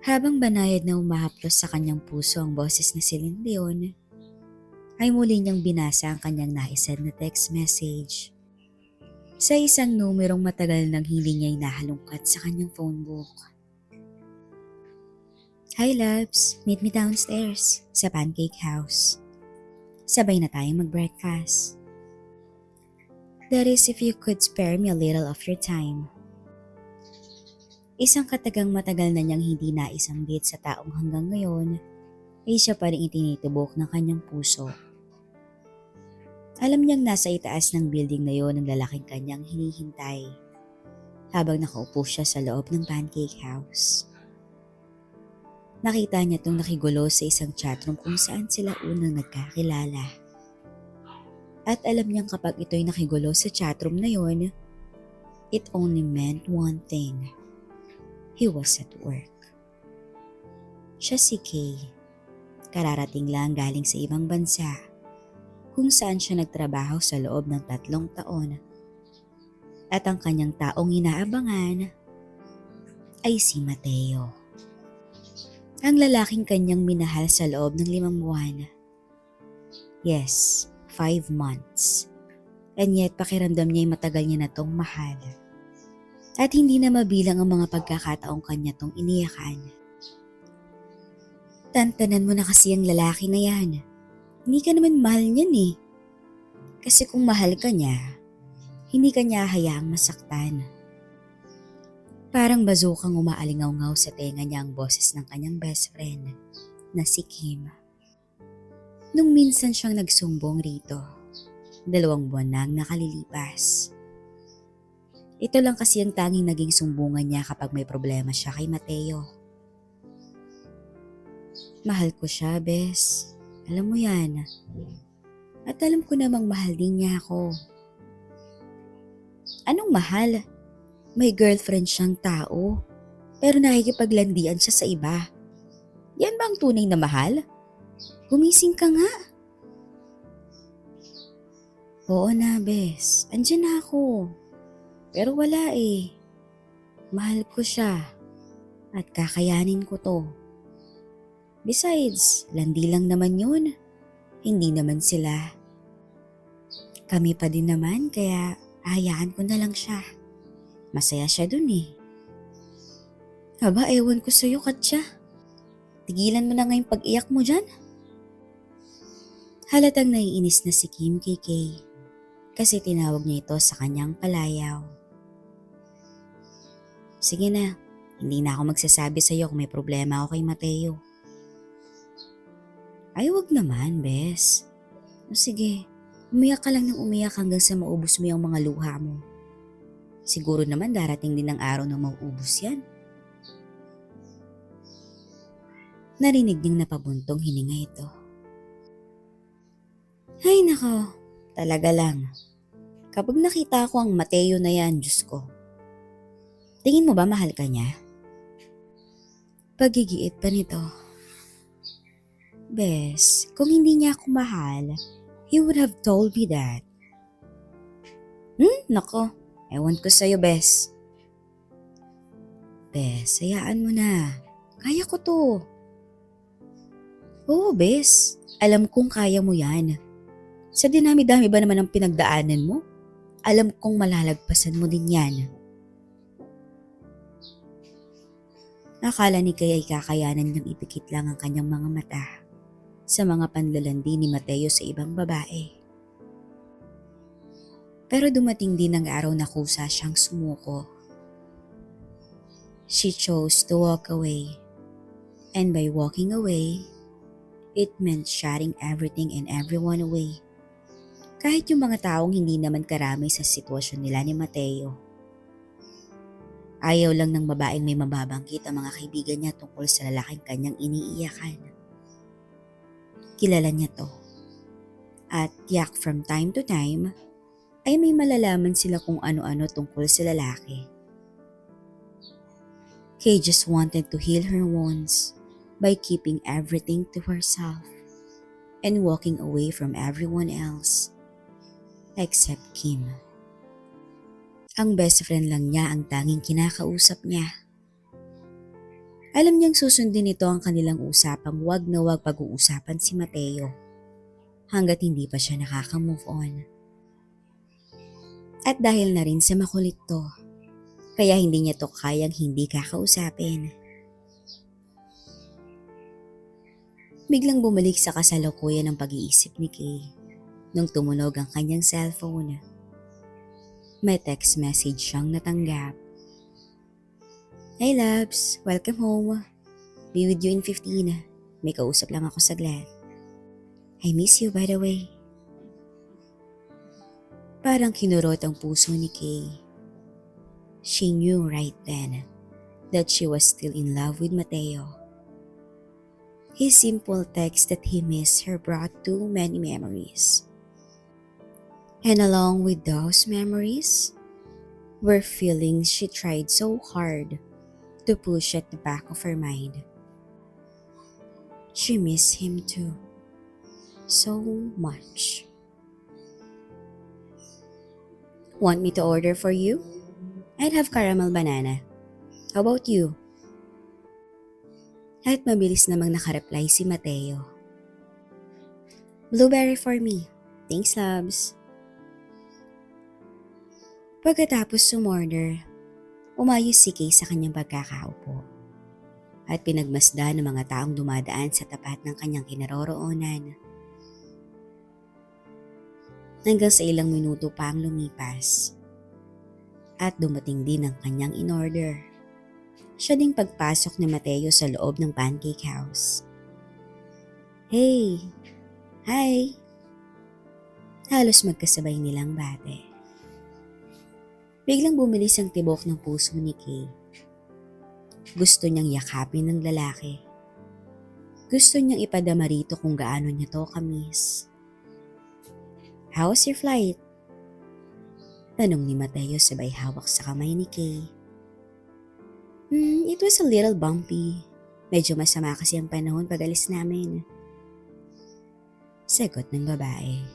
Habang banayad na umahaplos sa kanyang puso ang boses ni Celine Dion, ay muli niyang binasa ang kanyang naisend na text message. Sa isang numerong matagal nang hindi niya inahalungkat sa kanyang phone book. Hi loves, meet me downstairs sa Pancake House. Sabay na tayong mag-breakfast. That is if you could spare me a little of your time. Isang katagang matagal na niyang hindi naisambit sa taong hanggang ngayon ay siya pa rin itinitubok ng kanyang puso. Alam niyang nasa itaas ng building na yon ang lalaking kanyang hinihintay habang nakaupo siya sa loob ng Pancake House. Nakita niya itong nakigulo sa isang chatroom kung saan sila unang nagkakilala. At alam niyang kapag ito'y nakigulo sa chatroom na yon, it only meant one thing. He was at work. Siya si Kay. Kararating lang galing sa ibang bansa kung saan siya nagtrabaho sa loob ng 3 taon. At ang kanyang taong inaabangan ay si Mateo. Ang lalaking kanyang minahal sa loob ng 5 buwan. Yes, 5 months. And yet pakiramdam niya ay matagal niya na tong mahal. At hindi na mabilang ang mga pagkakataong kanya tong iniyakan. Tantanan mo na kasi ang lalaki na yan. Hindi ka naman mahal niyan eh. Kasi kung mahal ka niya, hindi ka niya hayaang masaktan. Parang bazukang umaalingaw-ngaw sa tenga niya ang boses ng kanyang best friend na si Kim. Nung minsan siyang nagsumbong rito, 2 buwan na ang nakalilipas. Ito lang kasi ang tanging naging sumbungan niya kapag may problema siya kay Mateo. Mahal ko siya, bes. Alam mo yan. At alam ko namang mahal din niya ako. Anong mahal? May girlfriend siyang tao, pero nakikipaglandian siya sa iba. Yan ba ang tunay na mahal? Gumising ka nga. Oo na, bes. Andiyan na ako. Pero wala eh. Mahal ko siya. At kakayanin ko to. Besides, landi lang naman yun. Hindi naman sila. Kami pa din naman kaya hayaan ko na lang siya. Masaya siya dun eh. Aba, ewan ko sa'yo, Katya. Tigilan mo na nga yung pag-iyak mo dyan. Halatang naiinis na si Kim kay Kay kasi tinawag niya ito sa kanyang palayaw. Sige na, hindi na ako magsasabi sa'yo kung may problema ako kay Mateo. Ay, wag naman, bes. O sige, umiyak ka lang ng umiyak hanggang sa maubos mo yung mga luha mo. Siguro naman darating din ang araw na mauubos yan. Narinig niyang napabuntong hininga ito. Ay nako, talaga lang. Kapag nakita ko ang Mateo na yan, Diyos ko. Tingin mo ba mahal ka niya? Pagigiit pa nito. Bes, kung hindi niya ako mahal, he would have told me that. Nako, ewan ko sa'yo, Bes. Bes, hayaan mo na. Kaya ko to. Oo, Bes. Alam kong kaya mo yan. Sa dinami-dami ba naman ang pinagdaanan mo? Alam kong malalagpasan mo din yan. Akala ni Kay ay kakayanan niyang ipikit lang ang kanyang mga mata sa mga panlalandi ni Mateo sa ibang babae. Pero dumating din ang araw na kusa siyang sumuko. She chose to walk away. And by walking away, it meant shutting everything and everyone away. Kahit yung mga taong hindi naman karami sa sitwasyon nila ni Mateo. Ayaw lang ng babaeng may mababanggit ang mga kaibigan niya tungkol sa lalaking kanyang iniiyakan. Kilala niya to. At yak from time to time, ay may malalaman sila kung ano-ano tungkol sa lalaki. Kay just wanted to heal her wounds by keeping everything to herself and walking away from everyone else except Kim. Ang best friend lang niya ang tanging kinakausap niya. Alam niyang susundin nito ang kanilang usapang wag na wag pag-uusapan si Mateo hanggat hindi pa siya nakaka-move on. At dahil na rin sa makulit to, kaya hindi niya to kayang hindi kakausapin. Biglang bumalik sa kasalukuyan ng pag-iisip ni Kay nung tumunog ang kanyang cellphone. May text message siyang natanggap. "Hey loves, welcome home. Be with you in 15. May kausap lang ako saglit. I miss you by the way." Parang kinurot ang puso ni Kay. She knew right then that she was still in love with Mateo. His simple text that he missed her brought too many memories. And along with those memories were feelings she tried so hard to push at the back of her mind. She missed him too, so much. "Want me to order for you? I'd have caramel banana. How about you?" At mabilis namang nakareply si Mateo. "Blueberry for me. Thanks, loves." Pagkatapos sumorder, umayos si Kay sa kanyang pagkakaupo at pinagmasdan ng mga taong dumadaan sa tapat ng kanyang kinaroroonan. Hanggang sa ilang minuto pa ang lumipas at dumating din ang kanyang in-order. Siya ding pagpasok ni Mateo sa loob ng pancake house. "Hey! Hi!" Halos magkasabay nilang bate. Biglang bumilis ang tibok ng puso ni Kay. Gusto niyang yakapin ng lalaki. Gusto niyang ipadama rito kung gaano niya to kamiss. "How was your flight?" Tanong ni Mateo sabay hawak sa kamay ni Kay. It was a little bumpy. Medyo masama kasi ang panahon pag alis namin." Sagot ng babae.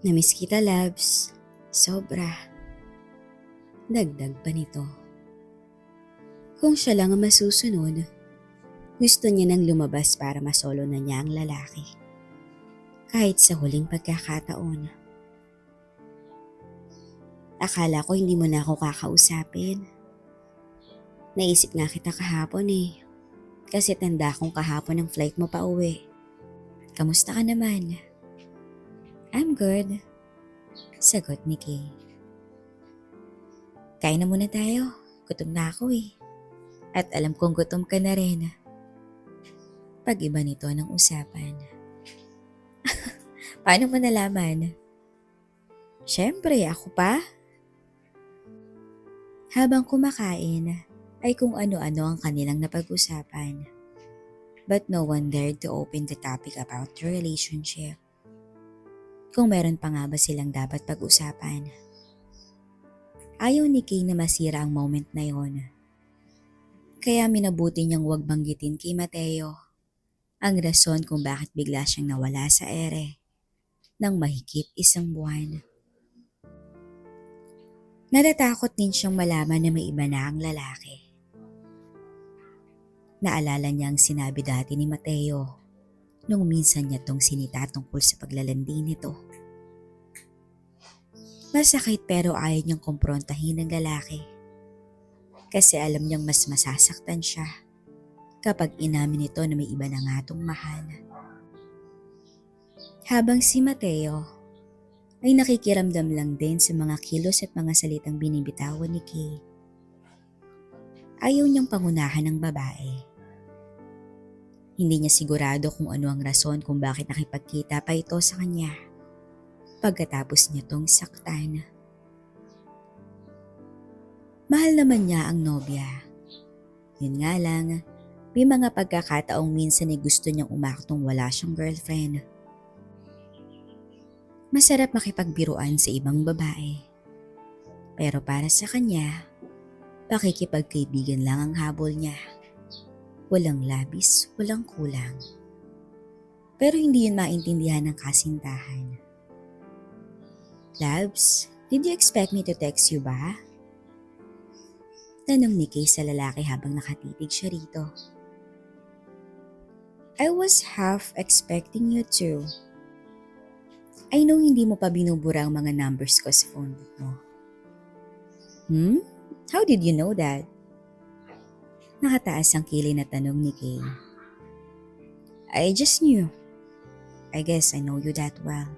"Namiss kita, loves. Sobra." Dagdag pa nito. Kung siya lang ang masusunod, gusto niya nang lumabas para masolo na niya ang lalaki. Kahit sa huling pagkakataon. "Akala ko hindi mo na ako kakausapin. Naisip nga kita kahapon eh. Kasi tanda kong kahapon ang flight mo pa uwi. Kamusta ka naman?" "I'm good." Sagot ni Kay. "Kain na muna tayo. Gutom na ako eh. At alam kong gutom ka na rin." Pag-iba nito ng usapan. "Paano mo nalaman?" "Syempre, ako pa." Habang kumakain, ay kung ano-ano ang kanilang napag-usapan. But no one dared to open the topic about their relationship. Kung meron pa nga ba silang dapat pag-usapan. Ayaw ni Kay na masira ang moment na yon. Kaya minabuti niyang huwag banggitin kay Mateo ang rason kung bakit bigla siyang nawala sa ere ng mahigit 1 buwan. Natatakot din siyang malaman na may iba na ang lalaki. Naalala niya ang sinabi dati ni Mateo nung minsan niya tong sinita tungkol sa paglalandi nito. Masakit pero ayaw niyang kumprontahin ng lalaki. Kasi alam niyang mas masasaktan siya kapag inamin nito na may iba na nga tong mahal. Habang si Mateo ay nakikiramdam lang din sa mga kilos at mga salitang binibitawan ni Kay. Ayaw niyang pangunahan ng babae. Hindi niya sigurado kung ano ang rason kung bakit nakipagkita pa ito sa kanya pagkatapos niya tong saktan. Mahal naman niya ang nobya. Yun nga lang, may mga pagkakataong minsan ay gusto niyang umaktong wala siyang girlfriend. Masarap makipagbiruan sa ibang babae. Pero para sa kanya, pakikipagkaibigan lang ang habol niya. Walang labis, walang kulang. Pero hindi yun maintindihan ng kasintahan. "Labs, did you expect me to text you ba?" Tanong ni Kay sa lalaki habang nakatitig siya rito. I was half expecting you to. I know hindi mo pa binubura ang mga numbers ko sa phone book mo. How did you know that? Nakataas ang kilay na tanong ni Kay. I just knew. I guess I know you that well.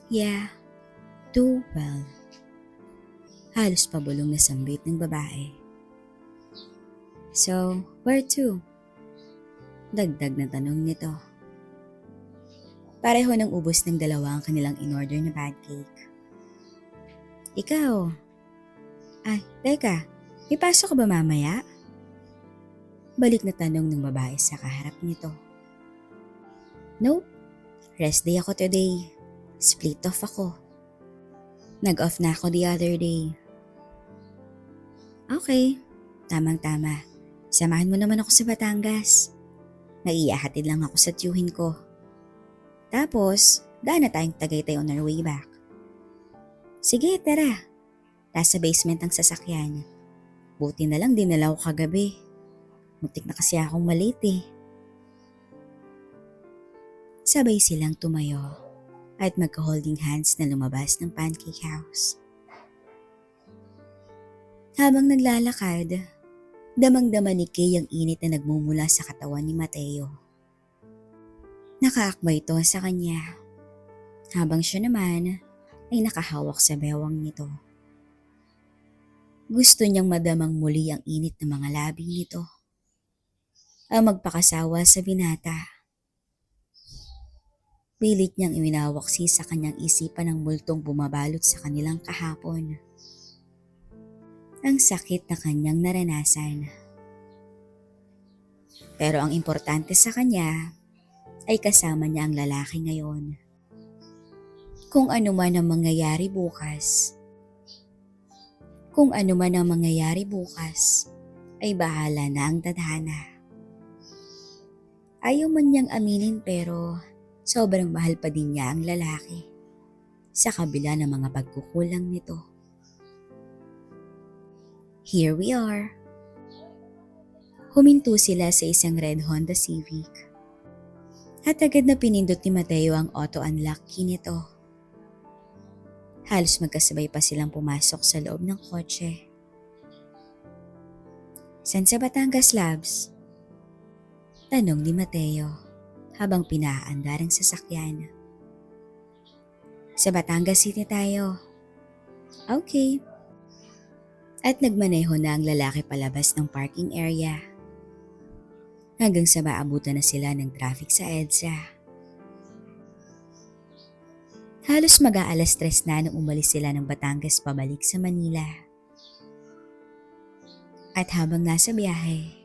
Yeah, too well. Halos pabulong na sambit ng babae. So, where to? Dagdag na tanong nito. Pareho nang ubos ng dalawa ang kanilang in-order na pancake. Ikaw? Ay, teka, may pasok ka ba mamaya? Balik na tanong ng babae sa kaharap nito. Nope, rest day ako today. Split off ako. Nag-off na ako the other day. Okay, tamang-tama. Samahan mo naman ako sa Batangas. Naiihatid lang ako sa tiyuhin ko. Tapos, daan na tayong Tagaytay on our way back. Sige, tara. Nasa basement ang sasakyan. Buti na lang dinala ko kagabi. Muntik na kasi akong malate eh. Sabay silang tumayo at magka-holding hands na lumabas ng pancake house. Habang naglalakad, damang-dama ni Kay ang init na nagmumula sa katawan ni Mateo. Nakaakba ito sa kanya, habang siya naman ay nakahawak sa bewang nito. Gusto niyang madamang muli ang init ng mga labi nito. Ang magpakasawa sa binata. Pilit niyang iminawaksi sa kanyang isipan ang multong bumabalot sa kanilang kahapon. Ang sakit na kanyang naranasan. Pero ang importante sa kanya ay kasama niya ang lalaki ngayon. Kung ano man ang mangyayari bukas, ay bahala na ang tadhana. Ayaw man niyang aminin pero sobrang mahal pa din niya ang lalaki sa kabila ng mga pagkukulang nito. Here we are. Huminto sila sa isang red Honda Civic. At agad na pinindot ni Mateo ang auto-unlock key nito. Halos magkasabay pa silang pumasok sa loob ng kotse. San sa Batangas, Labs? Tanong ni Mateo habang pinaandar ang sasakyan. Sa Batangas City tayo. Okay. At nagmaneho na ang lalaki palabas ng parking area. Hanggang sa maabutan na sila ng traffic sa EDSA. Halos mag-aalas 3 na nung umalis sila ng Batangas pabalik sa Manila. At habang nasa biyahe,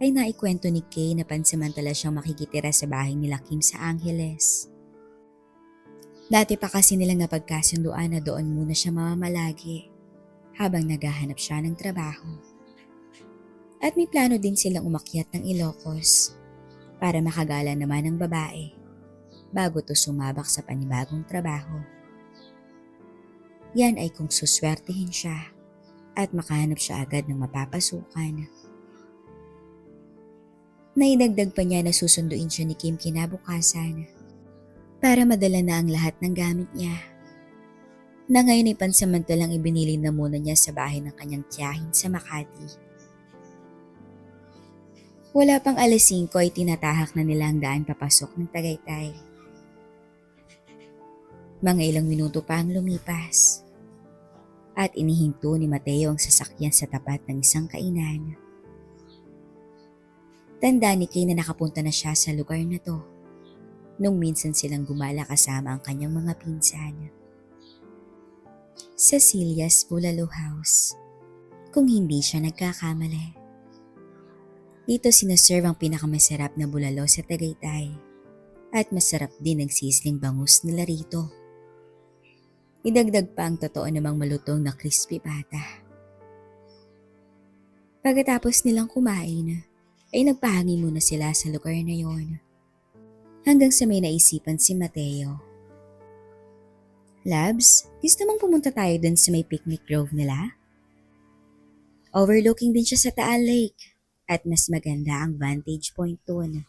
ay naikwento ni Kay na pansamantala siyang makikitira sa bahay nila Kim sa Angeles. Dati pa kasi nilang napagkasunduan na doon muna siya mamamalagi habang naghahanap siya ng trabaho. At may plano din silang umakyat ng Ilocos para makagala naman ng babae bago to sumabak sa panibagong trabaho. Yan ay kung suswertihin siya at makahanap siya agad ng mapapasukan. Naidagdag pa niya na susunduin siya ni Kim kinabukasan para madala na ang lahat ng gamit niya. Na ngayon ay pansamantalang ibinili na muna niya sa bahay ng kanyang tiyahin sa Makati. Wala pang alas 5 ay tinatahak na nila ang daan papasok ng Tagaytay. Mga ilang minuto pa ang lumipas at inihinto ni Mateo ang sasakyan sa tapat ng isang kainan. Tanda ni Kay na nakapunta na siya sa lugar na to nung minsan silang gumala kasama ang kanyang mga pinsan. Cecilia's Bulalo House, kung hindi siya nagkakamali. Dito sinaserve ang pinakamasarap na bulalo sa Tagaytay at masarap din ang sizzling bangus nila rito. Idagdag pa ang totoo namang malutong na crispy pata. Pagkatapos nilang kumain, ay nagpahangin muna sila sa lugar na yon. Hanggang sa may naisipan si Mateo. Labs, gusto mong pumunta tayo dun sa may picnic grove nila? Overlooking din siya sa Taal Lake at mas maganda ang vantage point doon.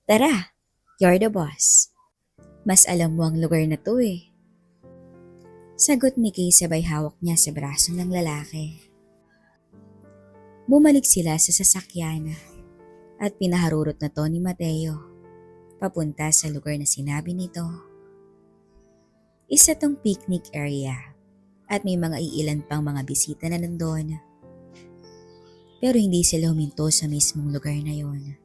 Tara, you're the boss. Mas alam mo ang lugar na to eh. Sagot ni Kay sabay hawak niya sa braso ng lalaki. Bumalik sila sa sasakyan at pinaharurot na to ni Mateo papunta sa lugar na sinabi nito. Isa tong picnic area at may mga iilan pang mga bisita na nandoon. Pero hindi sila huminto sa mismong lugar na yon.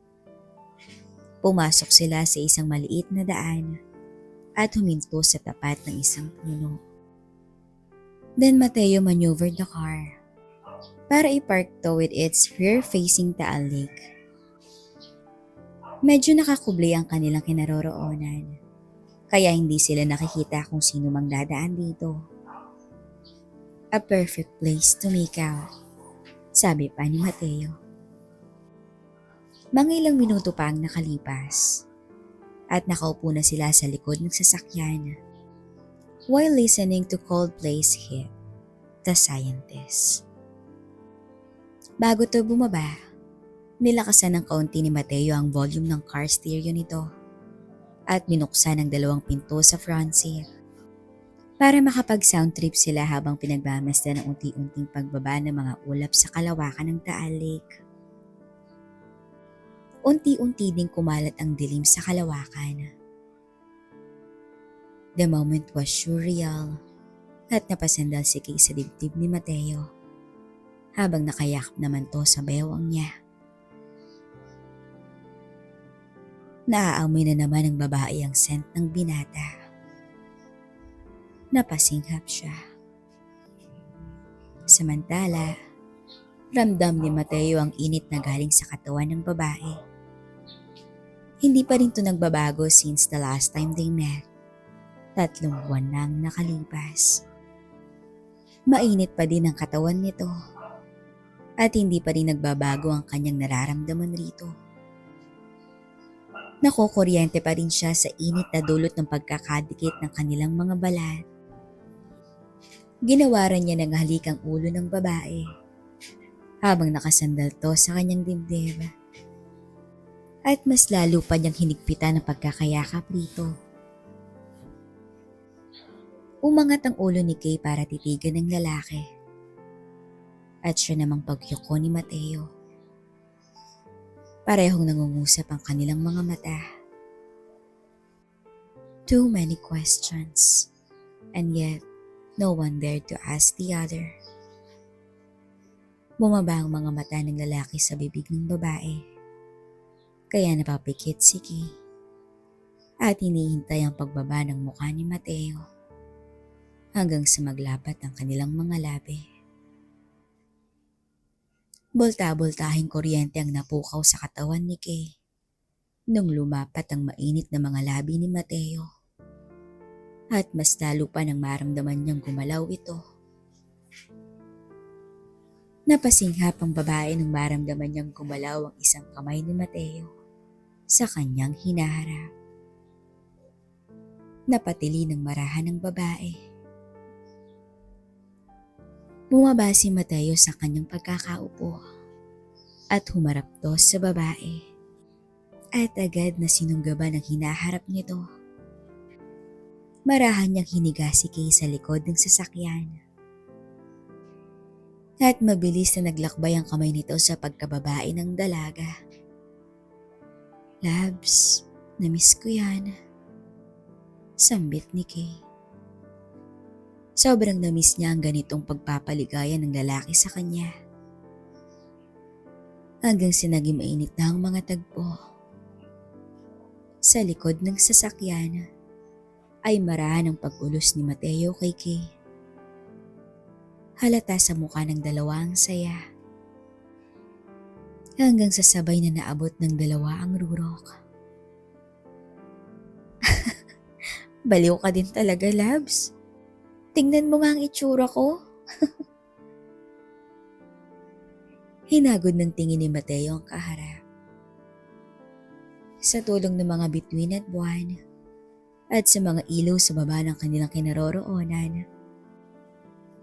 Pumasok sila sa isang maliit na daan at huminto sa tapat ng isang puno. Then Mateo maneuvered the car para i-park to with its rear-facing Taal Lake. Medyo nakakubli ang kanilang kinaroroonan, kaya hindi sila nakikita kung sino mang dadaan dito. A perfect place to make out, sabi pa ni Mateo. Mga ilang minuto pa ang nakalipas at nakaupo na sila sa likod ng sasakyan while listening to Coldplay's hit, The Scientist. Bago to bumaba, nilakasan ng kaunti ni Mateo ang volume ng car stereo nito at binuksan ang dalawang pinto sa front seat para makapag-sound trip sila habang pinagmamasdan ng unti-unting pagbaba ng mga ulap sa kalawakan ng Taal Lake. Unti-unti ding kumalat ang dilim sa kalawakan. The moment was surreal at napasandal si Kay sa dibdib ni Mateo habang nakayakap naman to sa bewang niya. Naaamoy na naman ng babae ang scent ng binata. Napasinghap siya. Samantala, ramdam ni Mateo ang init na galing sa katawan ng babae. Hindi pa rin to nagbabago since the last time they met. 3 buwan nang nakalipas. Mainit pa din ang katawan nito at hindi pa rin nagbabago ang kanyang nararamdaman rito. Nakukuryente pa rin siya sa init na dulot ng pagkakadikit ng kanilang mga balat. Ginawaran niya ng halikang ulo ng babae habang nakasandal to sa kanyang dibdib. At mas lalo pa niyang hinigpitan ang pagkakayakap rito. Umangat ang ulo ni Kay para titigan ng lalaki. At siya namang pagyuko ni Mateo. Parehong nangungusap ang kanilang mga mata. Too many questions, and yet no one dared to ask the other. Bumaba ang mga mata ng lalaki sa bibig ng babae, kaya napapikit si Kay at hinihintay ang pagbaba ng mukha ni Mateo hanggang sa maglapat ang kanilang mga labi. Bolta-boltahing kuryente ang napukaw sa katawan ni Kay nung lumapat ang mainit na mga labi ni Mateo. At mas lalo pa nang maramdaman niyang gumalaw ito. Napasinghap ang babae nung maramdaman niyang gumalaw ang isang kamay ni Mateo sa kanyang hinaharap. Napatili ng marahan ng babae. Bumaba si Mateo sa kanyang pagkakaupo at humarap to sa babae at agad na sinunggaban ang hinaharap nito. Marahan niyang hiniga si Kay sa likod ng sasakyan. At mabilis na naglakbay ang kamay nito sa pagkababae ng dalaga. Labs, namiss ko yan. Sambit ni Kay. Sobrang namiss niya ang ganitong pagpapaligaya ng lalaki sa kanya. Hanggang sinaging mainit na ang mga tagpo. Sa likod ng sasakyan ay marahan ang pag-ulos ni Mateo kay Kay. Halata sa mukha ng dalawa ang saya. Hanggang sa sabay na naabot ng dalawa ang rurok. Baliw ka din talaga, Labs. Tingnan mo nga ang itsura ko. Hinagod ng tingin ni Mateo ang kaharap. Sa tulong ng mga bituin at buwan at sa mga ilaw sa baba ng kanilang kinaroroonan,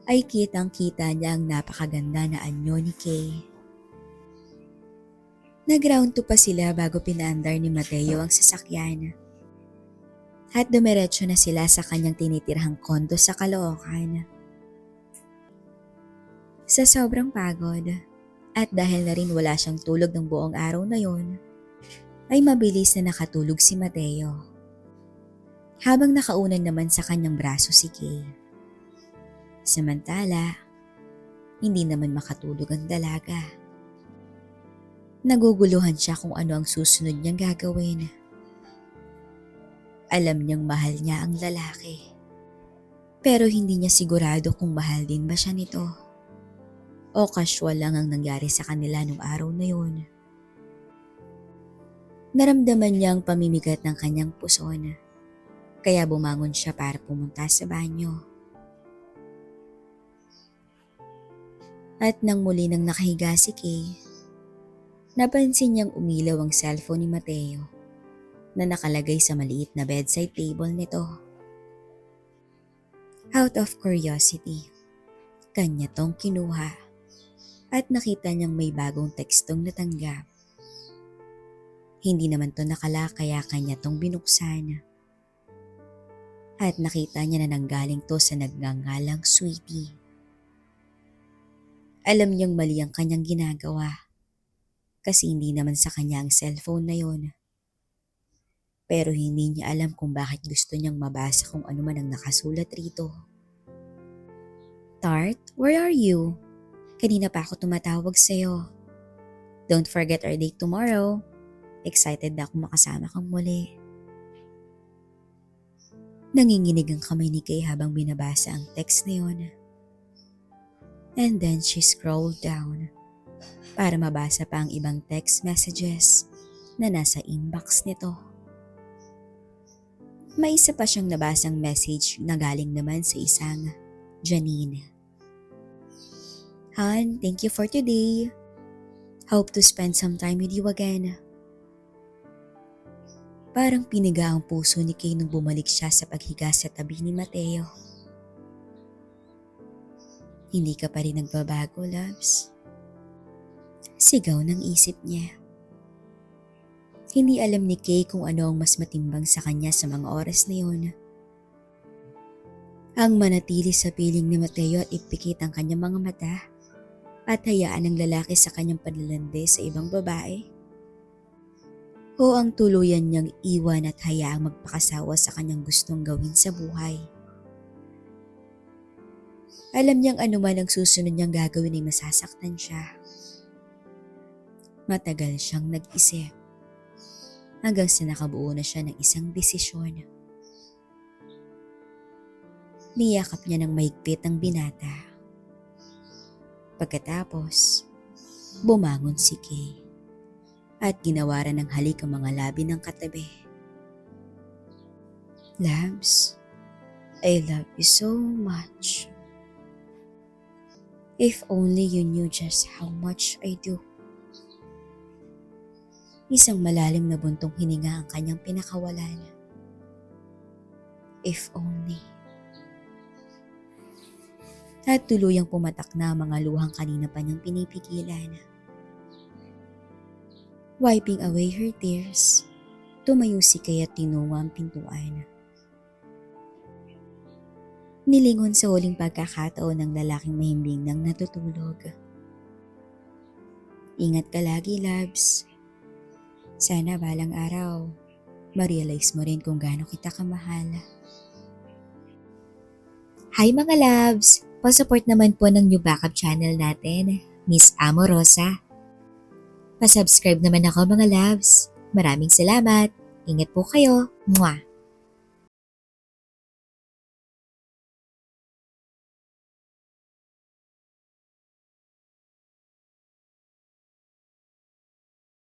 ay kitang-kita niya ang napakaganda na anyo ni Kay. Nag-round 2 pa sila bago pinaandar ni Mateo ang sasakyan. At dumiretso na sila sa kanyang tinitirhang kondo sa Caloocan. Sa sobrang pagod, at dahil na rin wala siyang tulog ng buong araw na yon, ay mabilis na nakatulog si Mateo. Habang nakaunan naman sa kanyang braso si Kay. Samantala, hindi naman makatulog ang dalaga. Naguguluhan siya kung ano ang susunod niyang gagawin. Alam niyang mahal niya ang lalaki. Pero hindi niya sigurado kung mahal din ba siya nito. O casual lang ang nangyari sa kanila nung araw na yun. Naramdaman niya ang pamimigat ng kanyang puson. Kaya bumangon siya para pumunta sa banyo. At nang muli nang nakahiga si Kay, napansin niyang umilaw ang cellphone ni Mateo na nakalagay sa maliit na bedside table nito. Out of curiosity, kanya tong kinuha at nakita niyang may bagong tekstong natanggap. Hindi naman to nakala kaya kanya tong binuksan. At nakita niya na nanggaling to sa nagngangalang Sweetie. Alam niyang mali ang kanyang ginagawa kasi hindi naman sa kanya ang cellphone na yon. Pero hindi niya alam kung bakit gusto niyang mabasa kung ano man ang nakasulat rito. Tart, where are you? Kanina pa ako tumatawag sa'yo. Don't forget our date tomorrow. Excited na akong makasama kang muli. Nanginginig ang kamay ni Kay habang binabasa ang text na yun. And then she scrolled down para mabasa pa ang ibang text messages na nasa inbox nito. May isa pa siyang nabasang message na galing naman sa isang Janine. Han, thank you for today. Hope to spend some time with you again. Parang piniga ang puso ni Kay nung bumalik siya sa paghiga sa tabi ni Mateo. Hindi ka pa rin nagbabago, loves. Sigaw ng isip niya. Hindi alam ni Kay kung ano ang mas matimbang sa kanya sa mga oras na yun. Ang manatili sa piling ni Mateo at ipikit ang kanyang mga mata at hayaan ang lalaki sa kanyang panlalande sa ibang babae. O ang tuluyan niyang iwan at hayaang magpakasawa sa kanyang gustong gawin sa buhay. Alam niyang anuman ang susunod niyang gagawin ay masasaktan siya. Matagal siyang nag-isip. Hanggang sa nakabuo na siya ng isang desisyon. Niyakap niya ng mahigpit ang binata. Pagkatapos, bumangon si Kay at ginawaran ng halik ang mga labi ng katabi. Labs, I love you so much. If only you knew just how much I do. Isang malalim na buntong hininga ang kanyang pinakawalan. If only. At tuluyang pumatak na ang mga luhang kanina pa niyang pinipigilan. Wiping away her tears, tumayo si Kay at tinungo ang pintuan. Nilingon sa huling pagkakataon ng lalaking mahimbing nang natutulog. Ingat ka lagi, loves. Sana balang araw, ma-realize mo rin kung gaano kita kamahal. Hi mga loves! Pa-support naman po ng new backup channel natin, Miss Amorosa. Pa-subscribe naman ako mga loves. Maraming salamat. Ingat po kayo. Mwah!